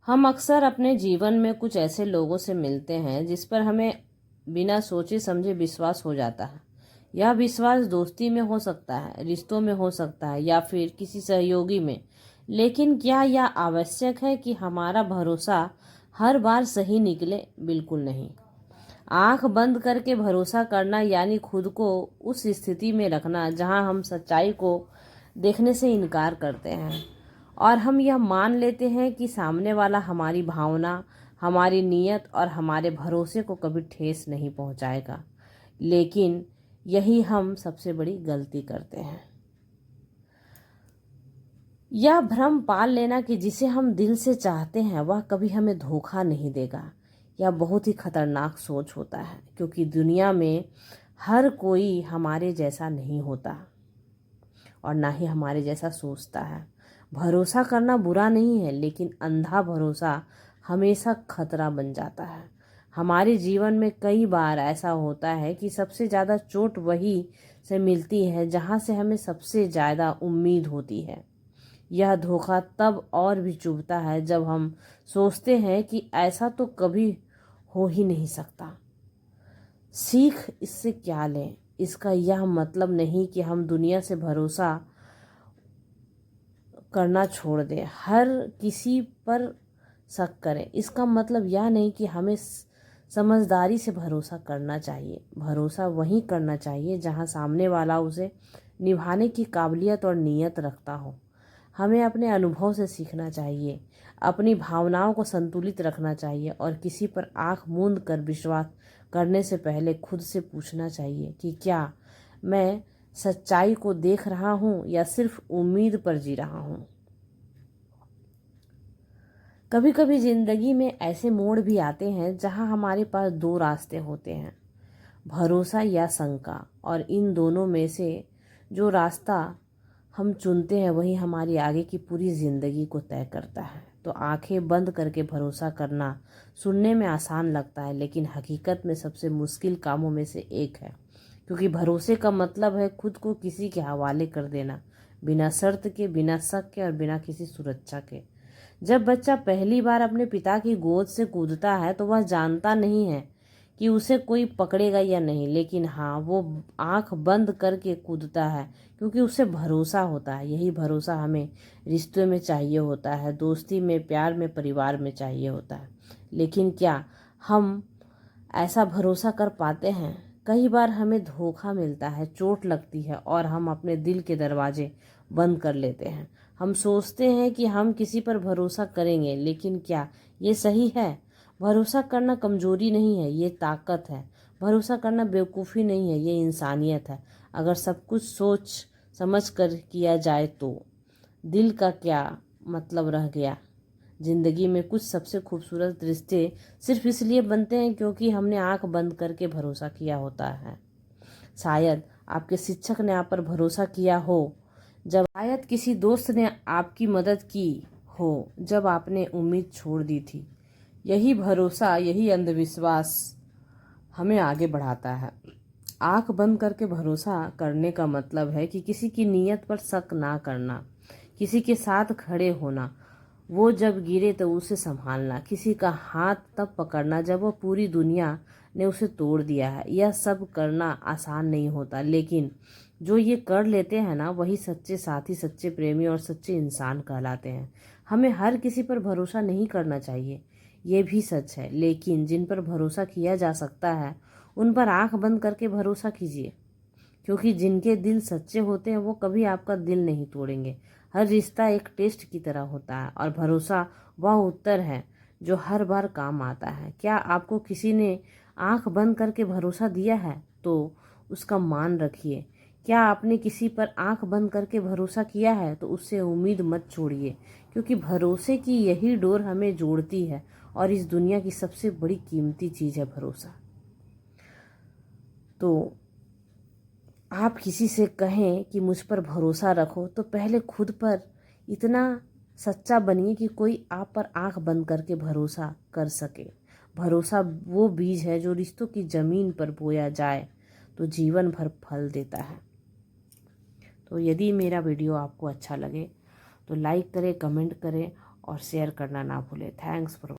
हम अक्सर अपने जीवन में कुछ ऐसे लोगों से मिलते हैं जिस पर हमें बिना सोचे समझे विश्वास हो जाता है। यह विश्वास दोस्ती में हो सकता है, रिश्तों में हो सकता है या फिर किसी सहयोगी में। लेकिन क्या यह आवश्यक है कि हमारा भरोसा हर बार सही निकले? बिल्कुल नहीं। आंख बंद करके भरोसा करना यानी खुद को उस स्थिति में रखना जहां हम सच्चाई को देखने से इनकार करते हैं और हम यह मान लेते हैं कि सामने वाला हमारी भावना, हमारी नीयत और हमारे भरोसे को कभी ठेस नहीं पहुंचाएगा। लेकिन यही हम सबसे बड़ी गलती करते हैं। यह भ्रम पाल लेना कि जिसे हम दिल से चाहते हैं वह कभी हमें धोखा नहीं देगा, यह बहुत ही खतरनाक सोच होता है, क्योंकि दुनिया में हर कोई हमारे जैसा नहीं होता और ना ही हमारे जैसा सोचता है। भरोसा करना बुरा नहीं है, लेकिन अंधा भरोसा हमेशा खतरा बन जाता है। हमारे जीवन में कई बार ऐसा होता है कि सबसे ज़्यादा चोट वही से मिलती है जहाँ से हमें सबसे ज़्यादा उम्मीद होती है। यह धोखा तब और भी चुभता है जब हम सोचते हैं कि ऐसा तो कभी हो ही नहीं सकता। सीख इससे क्या लें? इसका यह मतलब नहीं कि हम दुनिया से भरोसा करना छोड़ दें, हर किसी पर शक करें। इसका मतलब यह नहीं कि हमें समझदारी से भरोसा करना चाहिए। भरोसा वहीं करना चाहिए जहां सामने वाला उसे निभाने की काबिलियत और नीयत रखता हो। हमें अपने अनुभव से सीखना चाहिए, अपनी भावनाओं को संतुलित रखना चाहिए और किसी पर आंख मूंद कर विश्वास करने से पहले खुद से पूछना चाहिए कि क्या मैं सच्चाई को देख रहा हूँ या सिर्फ उम्मीद पर जी रहा हूँ। कभी कभी जिंदगी में ऐसे मोड़ भी आते हैं जहाँ हमारे पास दो रास्ते होते हैं, भरोसा या शंका, और इन दोनों में से जो रास्ता हम चुनते हैं वही हमारी आगे की पूरी ज़िंदगी को तय करता है। तो आंखें बंद करके भरोसा करना सुनने में आसान लगता है, लेकिन हकीकत में सबसे मुश्किल कामों में से एक है, क्योंकि भरोसे का मतलब है खुद को किसी के हवाले कर देना, बिना शर्त के, बिना शक के और बिना किसी सुरक्षा के। जब बच्चा पहली बार अपने पिता की गोद से कूदता है तो वह जानता नहीं है कि उसे कोई पकड़ेगा या नहीं, लेकिन हाँ, वो आंख बंद करके कूदता है क्योंकि उसे भरोसा होता है। यही भरोसा हमें रिश्तों में चाहिए होता है, दोस्ती में, प्यार में, परिवार में चाहिए होता है। लेकिन क्या हम ऐसा भरोसा कर पाते हैं? कई बार हमें धोखा मिलता है, चोट लगती है और हम अपने दिल के दरवाजे बंद कर लेते हैं। हम सोचते हैं कि हम किसी पर भरोसा करेंगे, लेकिन क्या ये सही है? भरोसा करना कमजोरी नहीं है, ये ताकत है। भरोसा करना बेवकूफ़ी नहीं है, ये इंसानियत है। अगर सब कुछ सोच समझ कर किया जाए तो दिल का क्या मतलब रह गया? जिंदगी में कुछ सबसे खूबसूरत रिश्ते सिर्फ इसलिए बनते हैं क्योंकि हमने आंख बंद करके भरोसा किया होता है। शायद आपके शिक्षक ने आप पर भरोसा किया हो, जब शायद किसी दोस्त ने आपकी मदद की हो जब आपने उम्मीद छोड़ दी थी। यही भरोसा, यही अंधविश्वास हमें आगे बढ़ाता है। आंख बंद करके भरोसा करने का मतलब है कि किसी की नीयत पर शक ना करना, किसी के साथ खड़े होना, वो जब गिरे तो उसे संभालना, किसी का हाथ तब पकड़ना जब वो पूरी दुनिया ने उसे तोड़ दिया है। यह सब करना आसान नहीं होता, लेकिन जो ये कर लेते हैं ना, वही सच्चे साथी, सच्चे प्रेमी और सच्चे इंसान कहलाते हैं। हमें हर किसी पर भरोसा नहीं करना चाहिए, ये भी सच है, लेकिन जिन पर भरोसा किया जा सकता है उन पर आंख बंद करके भरोसा कीजिए, क्योंकि जिनके दिल सच्चे होते हैं वो कभी आपका दिल नहीं तोड़ेंगे। हर रिश्ता एक टेस्ट की तरह होता है और भरोसा वह उत्तर है जो हर बार काम आता है। क्या आपको किसी ने आंख बंद करके भरोसा दिया है? तो उसका मान रखिए। क्या आपने किसी पर आंख बंद करके भरोसा किया है? तो उससे उम्मीद मत छोड़िए, क्योंकि भरोसे की यही डोर हमें जोड़ती है और इस दुनिया की सबसे बड़ी कीमती चीज़ है भरोसा। तो आप किसी से कहें कि मुझ पर भरोसा रखो, तो पहले खुद पर इतना सच्चा बनिए कि कोई आप पर आंख बंद करके भरोसा कर सके। भरोसा वो बीज है जो रिश्तों की ज़मीन पर बोया जाए तो जीवन भर फल देता है। तो यदि मेरा वीडियो आपको अच्छा लगे तो लाइक करें, कमेंट करें और शेयर करना ना भूलें। Thanks for